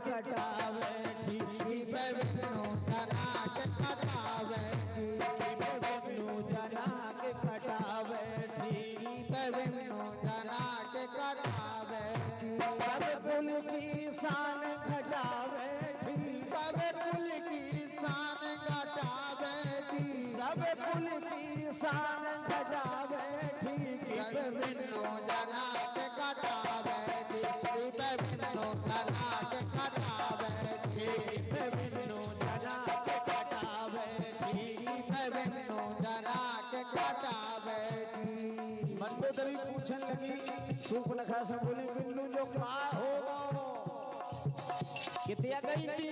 कटावे दीप विष्णु जना के कटावे विष्णु जना के कटावे दीप विष्णु जना के कटावे सब कुल की शान घटावे सब कुल की शान घटावे सब कुल की शान घटावे दीप विष्णु जना के कटावे दीप विष्णु जना के कटावे विष्णु जना के कटावे दीप विष्णु जना के कटावे मंडोदरी पूछन लगी सूर्पनखा से बोली बिल्लू जो का होगा कितिया गई थी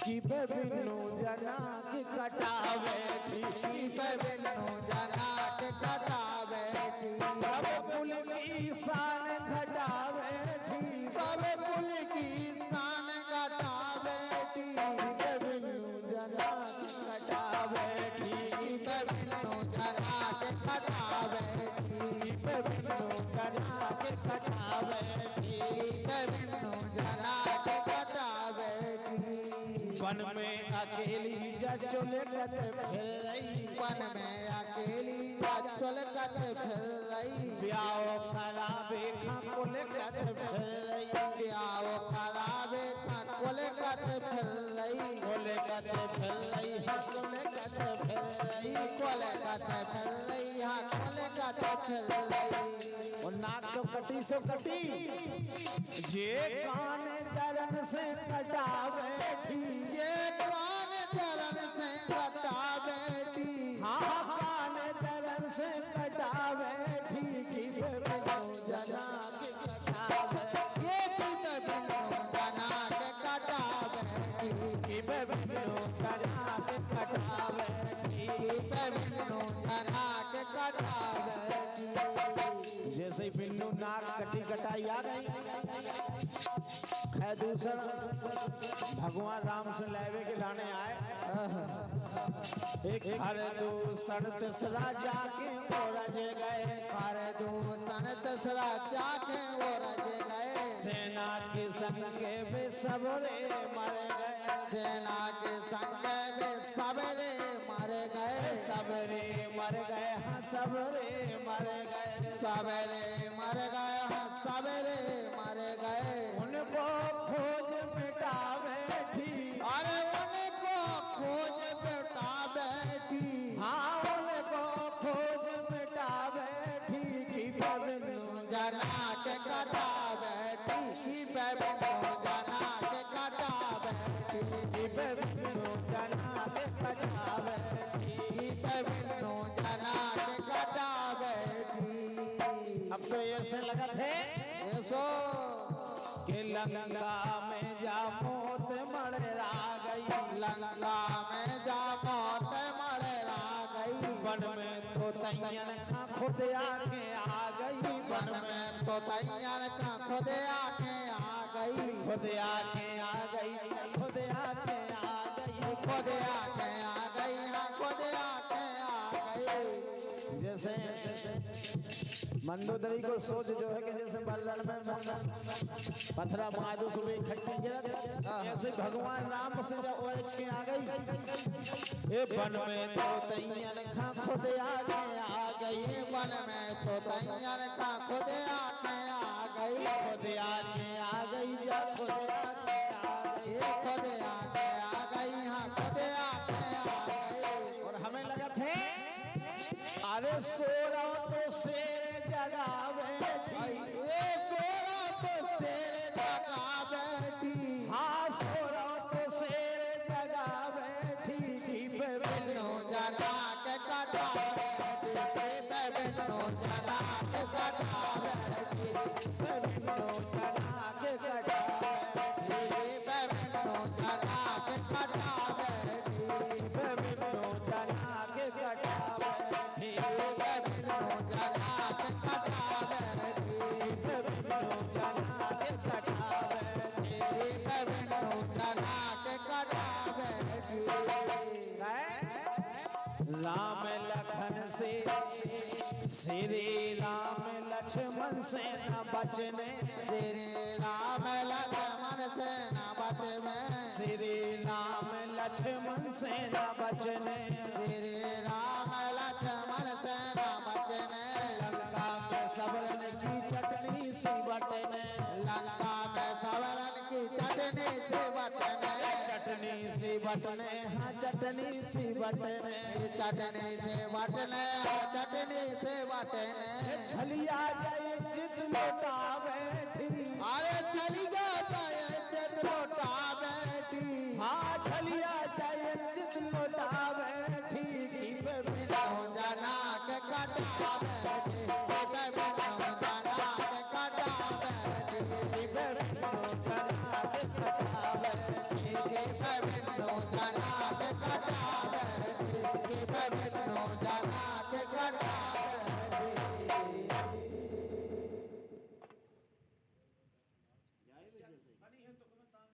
कि बिल्लू जना के कटावे दीप विष्णु जना के कटावे सब कुल की शान घटावे सब कुल की शान घटावे बिल्लू जना के कटावे दीप विष्णु जना के कटावे बिल्लू जना के कटावे दीप विष्णु जना के कटावे वन में अकेली जचोले कत फिर रही वन में अकेली चल कत फिर रही ब्याह खराबे खाकोले कत फिर रही ब्याह खराबे कोले कत फिर रही कोले कत फिर रही कोले कत फिर रही कोले कत फिर रही हाँ कोले कत फिर रही और नाक तो कटी से कटी जे कान चरण से कटावे ये कान चरण से कटावे हाँ कान चरण से कटावे बिल्लू जना के कटावे ये दीप विष्णु जना के कटावे बिल्लू जना के कटावे दीप विष्णु जना के कटावे जैसे ही बिल्लू नाक कटी कटाई आ गई खै दूसरा भगवान राम से लेवे के लाने आए एक हर दूसर तीसरा जाके और रजे गए हर दूषण तीसरा जाके वो रजे गए सेना के संगे वे सबरे मर गए सेना के संग में सबरे मारे गए सबरे मर गए हाँ सबरे मर गए सबरे मर गए हाँ सबरे मारे गए उनको खोज मिटावे थी अरे उनको खोज बेटा बैठी हाँ उनको खोज मिटावे थी बिल्लू जना के कटा बैठी की बिष्णु जना के कटा बैठी बिल्लू जना के कटावे की बिष्णु जना के कटा बैठी अब तो ऐसे लगा थे ये सो कि लंका में जा मौत मड़रा गई लंका में जा मौत मरेला गई वन में तो तैयन खा खुद आके आ गई वन में तो तैयार का खुद आके आ गई खुद आके आ गई खुद आके आ गई खुद आके आ गई हाँ खुद आके आ गई जैसे मंदोदरी को सोच जो है कि जैसे बल्लर में पथरा माधो सुबह इकट्ठी गिरत ऐसे भगवान राम से जब ओढ़ के आ गई ये वन में तो तैयन खा खुद आके आ गई ये वन में तो तैयार का खुद आके आ गई खुद आके आ गई जा खुद आके आ गई ये खुद आके आ गई हाँ खुद आके आ गई और हमें लगा थे अरे सोरा तो शेर जगावे ये सोरा तो शेर जगा बैठी हाँ सोरा तो शेर जगावे बिष्णु जना के कटा बैठी बिष्णु जना के कटा बैठी बिल्लू जना के कटावे बिष्णु जना के कटा बैठी बिल्लू जना के कटावे बिष्णु जना के कटा बैठी बिल्लू जना के कटावे बिष्णु जना के कटा बैठी राम लखन से श्री राम लखन लक्ष्मण से न बचने, श्री राम लक्ष्मण से न बचने, श्री राम लक्ष्मण से न बचने, श्री राम लक्ष्मण से न बचने, लंका में सबरन की चटनी सी बटने, लंका में सवरन की चटनी से बटने, चटनी सी बटने, हाँ चटनी सी बटने, चटनी से बटने, चटनी से बटने, छलिया जाए जित लोटा बैठी, अरे चलिया जाए जित लोटा बैठी, हाँ छलिया जाए जित लोटा बैठी, की पे बिनो जना के काटा बैठी, के बिनो जना के काटा बैठी, की पे बिनो जना के काटा बैठी, के बिनो जना के काटा बैठी, के बिनो जना के काटा